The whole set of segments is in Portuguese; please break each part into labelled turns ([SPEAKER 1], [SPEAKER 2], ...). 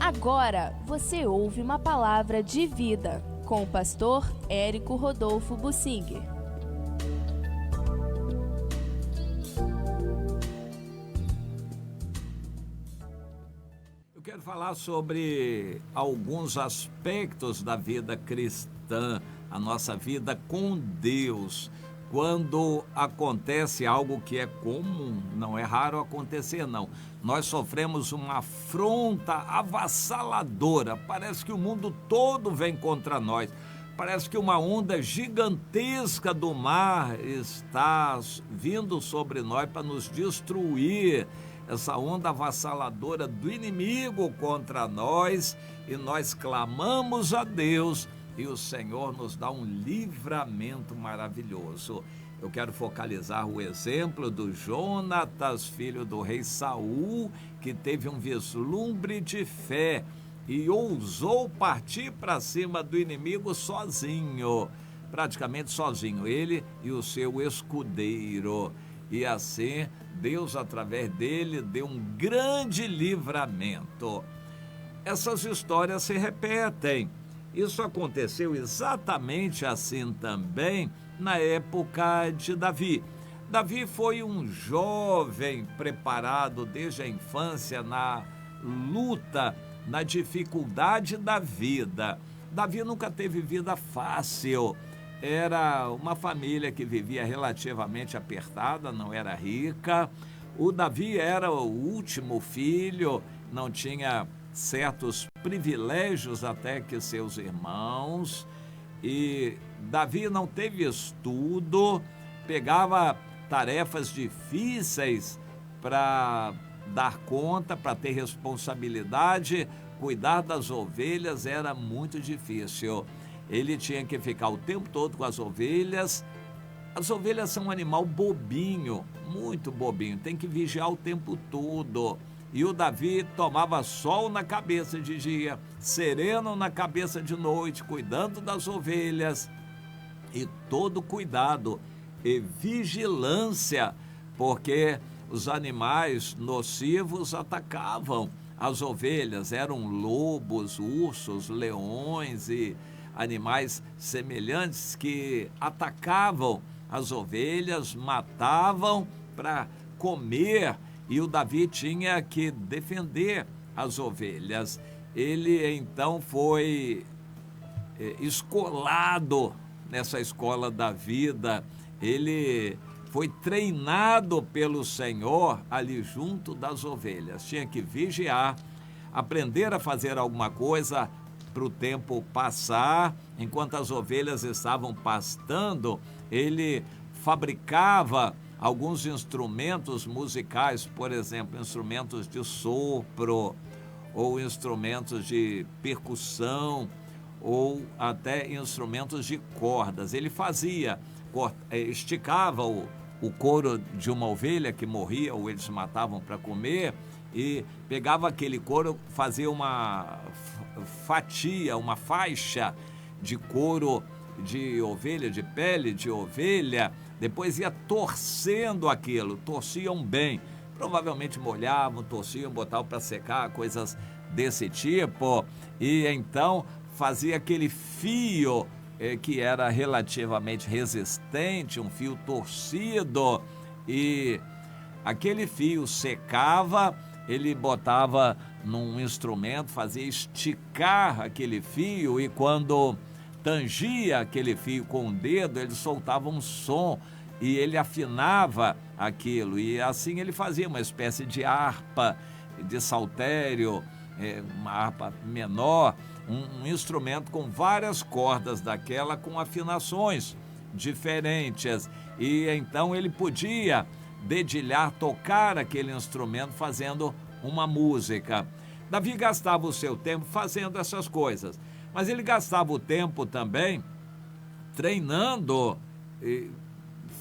[SPEAKER 1] Agora você ouve uma palavra de vida com o pastor Érico Rodolfo Bussinger.
[SPEAKER 2] Eu quero falar sobre alguns aspectos da vida cristã, a nossa vida com Deus. Quando acontece algo que é comum, não é raro acontecer, não. Nós sofremos uma afronta avassaladora. Parece que o mundo todo vem contra nós. Parece que uma onda gigantesca do mar está vindo sobre nós para nos destruir. Essa onda avassaladora do inimigo contra nós, e nós clamamos a Deus e o Senhor nos dá um livramento maravilhoso. Eu quero focalizar o exemplo do Jonatas, filho do rei Saul, que teve um vislumbre de fé e ousou partir para cima do inimigo sozinho, praticamente sozinho, ele e o seu escudeiro. E assim, Deus, através dele, deu um grande livramento. Essas histórias se repetem. Isso aconteceu exatamente assim também na época de Davi. Davi foi um jovem preparado desde a infância na luta, na dificuldade da vida. Davi nunca teve vida fácil. Era uma família que vivia relativamente apertada, não era rica. O Davi era o último filho, não tinha certos privilégios até que seus irmãos. E Davi não teve estudo, pegava tarefas difíceis para dar conta, para ter responsabilidade. Cuidar das ovelhas era muito difícil. Ele tinha que ficar o tempo todo com as ovelhas. As ovelhas são um animal bobinho, muito bobinho, tem que vigiar o tempo todo. E o Davi tomava sol na cabeça de dia, sereno na cabeça de noite, cuidando das ovelhas. E todo cuidado e vigilância, porque os animais nocivos atacavam as ovelhas. Eram lobos, ursos, leões e animais semelhantes que atacavam as ovelhas, matavam para comer, e o Davi tinha que defender as ovelhas. Ele então foi escolado nessa escola da vida, ele foi treinado pelo Senhor ali junto das ovelhas. Tinha que vigiar, aprender a fazer alguma coisa para o tempo passar. Enquanto as ovelhas estavam pastando, ele fabricava alguns instrumentos musicais, por exemplo, instrumentos de sopro, ou instrumentos de percussão, ou até instrumentos de cordas. Ele fazia, esticava o couro de uma ovelha que morria, ou eles matavam para comer, e pegava aquele couro, fazia uma fatia, uma faixa de couro de ovelha, de pele de ovelha, depois ia torcendo aquilo, torciam bem, provavelmente molhavam, torciam, botavam para secar, coisas desse tipo, e então fazia aquele fio que era relativamente resistente, um fio torcido, e aquele fio secava, ele botava num instrumento, fazia esticar aquele fio, e quando tangia aquele fio com o dedo, ele soltava um som e ele afinava aquilo, e assim ele fazia uma espécie de harpa, de saltério, uma harpa menor, um instrumento com várias cordas daquela, com afinações diferentes, e então ele podia dedilhar, tocar aquele instrumento fazendo uma música. Davi gastava o seu tempo fazendo essas coisas, mas ele gastava o tempo também treinando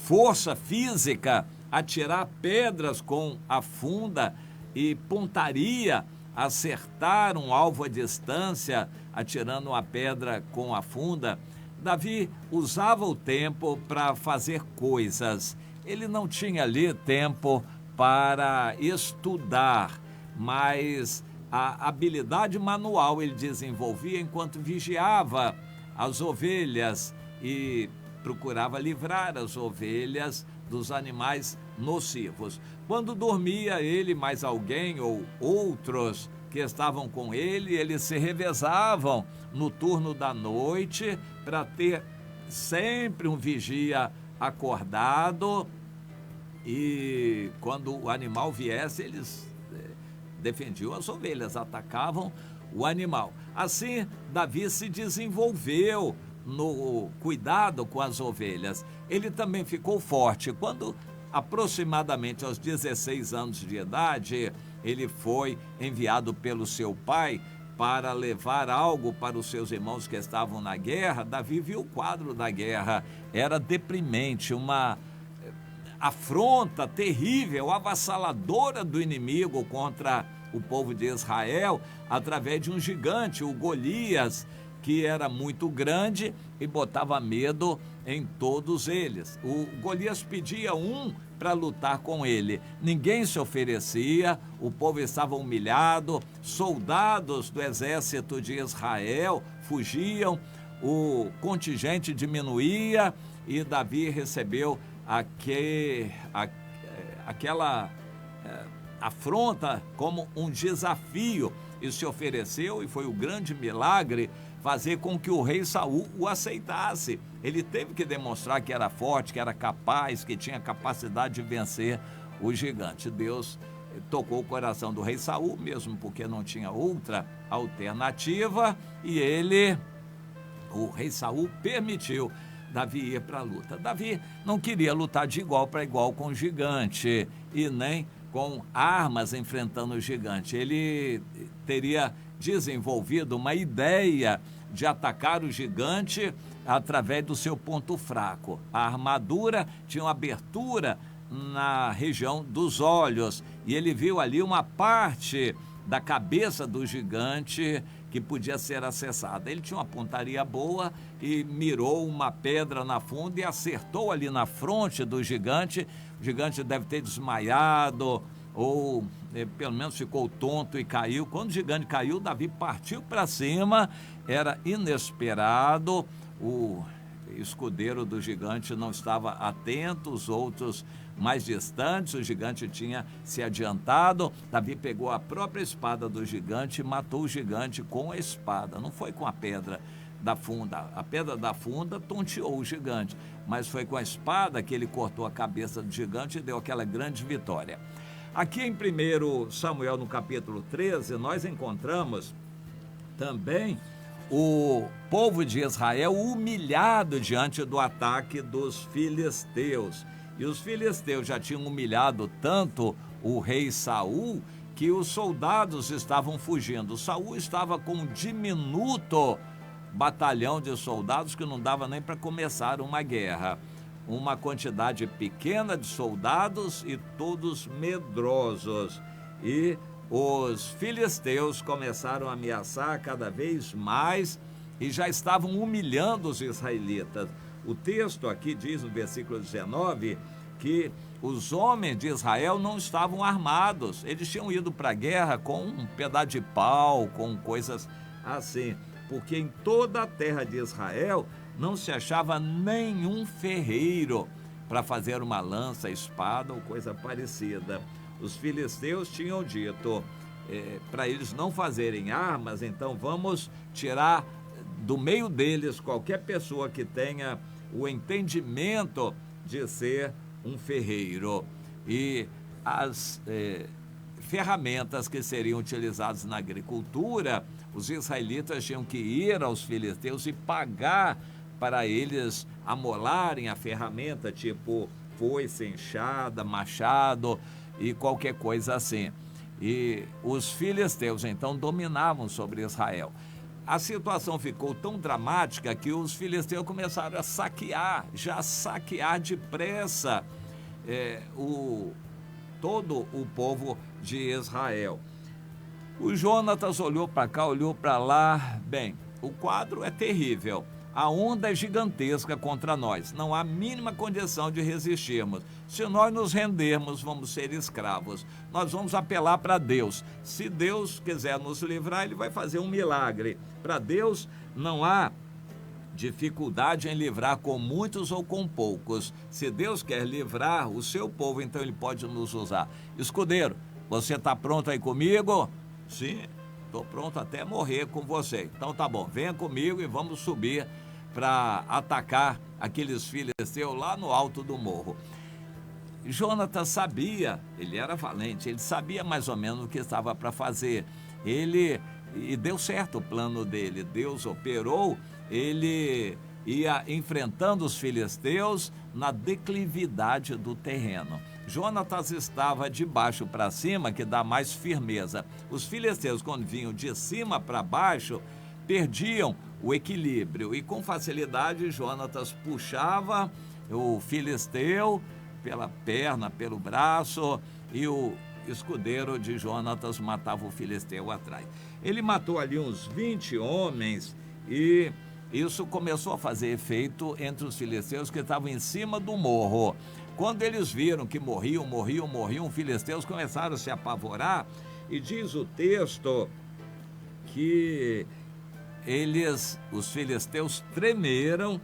[SPEAKER 2] força física, atirar pedras com a funda e pontaria, acertar um alvo à distância, atirando uma pedra com a funda. Davi usava o tempo para fazer coisas. Ele não tinha ali tempo para estudar, mas a habilidade manual ele desenvolvia enquanto vigiava as ovelhas e procurava livrar as ovelhas dos animais nocivos. Quando dormia ele, mais alguém ou outros que estavam com ele, eles se revezavam no turno da noite para ter sempre um vigia acordado, e quando o animal viesse, eles defendiam as ovelhas, atacavam o animal. Assim, Davi se desenvolveu no cuidado com as ovelhas. Ele também ficou forte. Quando aproximadamente aos 16 anos de idade, ele foi enviado pelo seu pai para levar algo para os seus irmãos que estavam na guerra. Davi viu o quadro da guerra, era deprimente, uma afronta terrível, avassaladora do inimigo contra o povo de Israel, através de um gigante, o Golias, que era muito grande e botava medo em todos eles. O Golias pedia um para lutar com ele. Ninguém se oferecia, o povo estava humilhado, soldados do exército de Israel fugiam, o contingente diminuía e Davi recebeu aquela afronta como um desafio e se ofereceu, e foi o grande milagre fazer com que o rei Saul o aceitasse. Ele teve que demonstrar que era forte, que era capaz, que tinha capacidade de vencer o gigante. Deus tocou o coração do rei Saul, mesmo porque não tinha outra alternativa, e o rei Saul, permitiu Davi ir para a luta. Davi não queria lutar de igual para igual com o gigante e nem com armas enfrentando o gigante. Ele teria desenvolvido uma ideia de atacar o gigante através do seu ponto fraco. A armadura tinha uma abertura na região dos olhos e ele viu ali uma parte da cabeça do gigante que podia ser acessada. Ele tinha uma pontaria boa e mirou uma pedra na funda e acertou ali na fronte do gigante. O gigante deve ter desmaiado ou pelo menos ficou tonto e caiu. Quando o gigante caiu, Davi partiu para cima, era inesperado, o escudeiro do gigante não estava atento, os outros mais distantes, o gigante tinha se adiantado. Davi pegou a própria espada do gigante e matou o gigante com a espada, não foi com a pedra da funda. A pedra da funda tonteou o gigante, mas foi com a espada que ele cortou a cabeça do gigante e deu aquela grande vitória. Aqui em 1 Samuel, no capítulo 13, nós encontramos também o povo de Israel humilhado diante do ataque dos filisteus. E os filisteus já tinham humilhado tanto o rei Saul que os soldados estavam fugindo. Saul estava com um diminuto batalhão de soldados que não dava nem para começar uma guerra. Uma quantidade pequena de soldados e todos medrosos. E os filisteus começaram a ameaçar cada vez mais e já estavam humilhando os israelitas. O texto aqui diz no versículo 19 que os homens de Israel não estavam armados. Eles tinham ido para a guerra com um pedaço de pau, com coisas assim, porque em toda a terra de Israel não se achava nenhum ferreiro para fazer uma lança, espada ou coisa parecida. Os filisteus tinham dito para eles não fazerem armas, então vamos tirar do meio deles qualquer pessoa que tenha o entendimento de ser um ferreiro. E as ferramentas que seriam utilizadas na agricultura, os israelitas tinham que ir aos filisteus e pagar para eles amolarem a ferramenta, tipo foice, enxada, machado e qualquer coisa assim. E os filisteus então dominavam sobre Israel. A situação ficou tão dramática que os filisteus começaram a saquear depressa todo o povo de Israel. O Jonatas olhou para cá, olhou para lá. Bem, o quadro é terrível. A onda é gigantesca contra nós. Não há mínima condição de resistirmos. Se nós nos rendermos, vamos ser escravos. Nós vamos apelar para Deus. Se Deus quiser nos livrar, Ele vai fazer um milagre. Para Deus não há dificuldade em livrar com muitos ou com poucos. Se Deus quer livrar o seu povo, então Ele pode nos usar. Escudeiro, você está pronto aí comigo? Sim, estou pronto até morrer com você. Então tá bom, venha comigo e vamos subir para atacar aqueles filisteus lá no alto do morro. Jonatas sabia, ele era valente, ele sabia mais ou menos o que estava para fazer. E deu certo o plano dele, Deus operou, ele ia enfrentando os filisteus na declividade do terreno. Jonatas estava de baixo para cima, que dá mais firmeza. Os filisteus, quando vinham de cima para baixo, perdiam o equilíbrio e com facilidade Jonatas puxava o filisteu pela perna, pelo braço, e o escudeiro de Jonatas matava o filisteu atrás. Ele matou ali uns 20 homens e isso começou a fazer efeito entre os filisteus que estavam em cima do morro. Quando eles viram que morriam, os filisteus começaram a se apavorar e diz o texto que os filisteus tremeram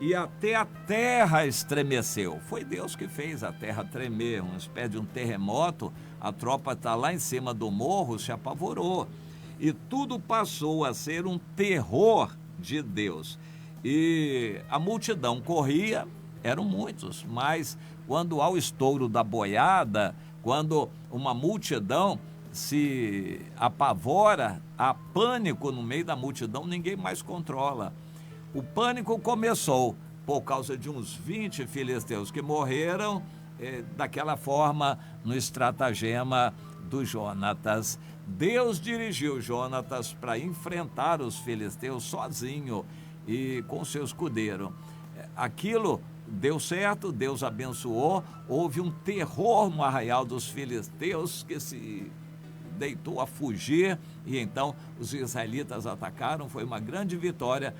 [SPEAKER 2] e até a terra estremeceu. Foi Deus que fez a terra tremer, uma espécie de um terremoto. A tropa está lá em cima do morro, se apavorou. E tudo passou a ser um terror de Deus. E a multidão corria, eram muitos, mas quando há o estouro da boiada, quando uma multidão se apavora, há pânico no meio da multidão, ninguém mais controla. O pânico começou por causa de uns 20 filisteus que morreram daquela forma no estratagema do Jonatas. Deus dirigiu Jonatas para enfrentar os filisteus sozinho e com seu escudeiro. Aquilo deu certo, Deus abençoou, houve um terror no arraial dos filisteus que se deitou a fugir e então os israelitas atacaram. Foi uma grande vitória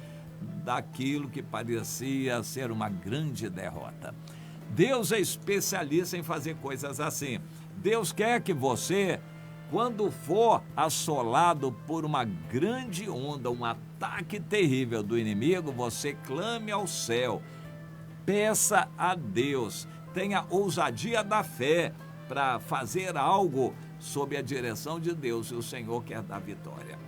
[SPEAKER 2] daquilo que parecia ser uma grande derrota. Deus é especialista em fazer coisas assim. Deus quer que você, quando for assolado por uma grande onda, um ataque terrível do inimigo, você clame ao céu, peça a Deus, tenha ousadia da fé para fazer algo sob a direção de Deus, e o Senhor quer dar vitória.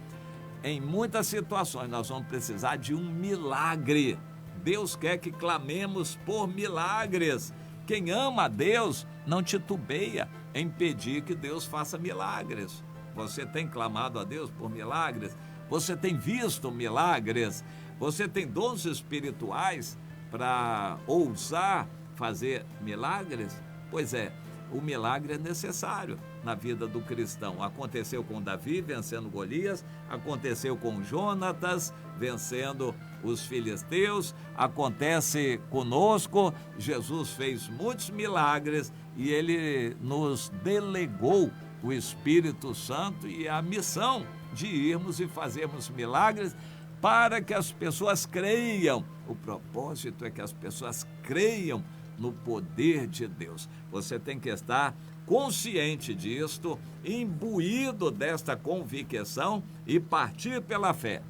[SPEAKER 2] Em muitas situações nós vamos precisar de um milagre. Deus quer que clamemos por milagres. Quem ama a Deus não titubeia em pedir que Deus faça milagres. Você tem clamado a Deus por milagres? Você tem visto milagres? Você tem dons espirituais para ousar fazer milagres? Pois é, o milagre é necessário na vida do cristão. Aconteceu com Davi vencendo Golias, aconteceu com Jonatas vencendo os filisteus, acontece conosco. Jesus fez muitos milagres e ele nos delegou o Espírito Santo e a missão de irmos e fazermos milagres para que as pessoas creiam. O propósito é que as pessoas creiam no poder de Deus. Você tem que estar consciente disto, imbuído desta convicção e partir pela fé.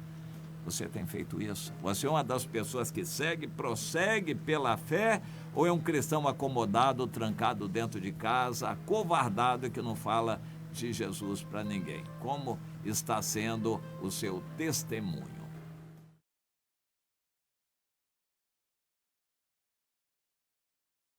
[SPEAKER 2] Você tem feito isso? Você é uma das pessoas que prossegue pela fé, ou é um cristão acomodado, trancado dentro de casa, acovardado e que não fala de Jesus para ninguém? Como está sendo o seu testemunho?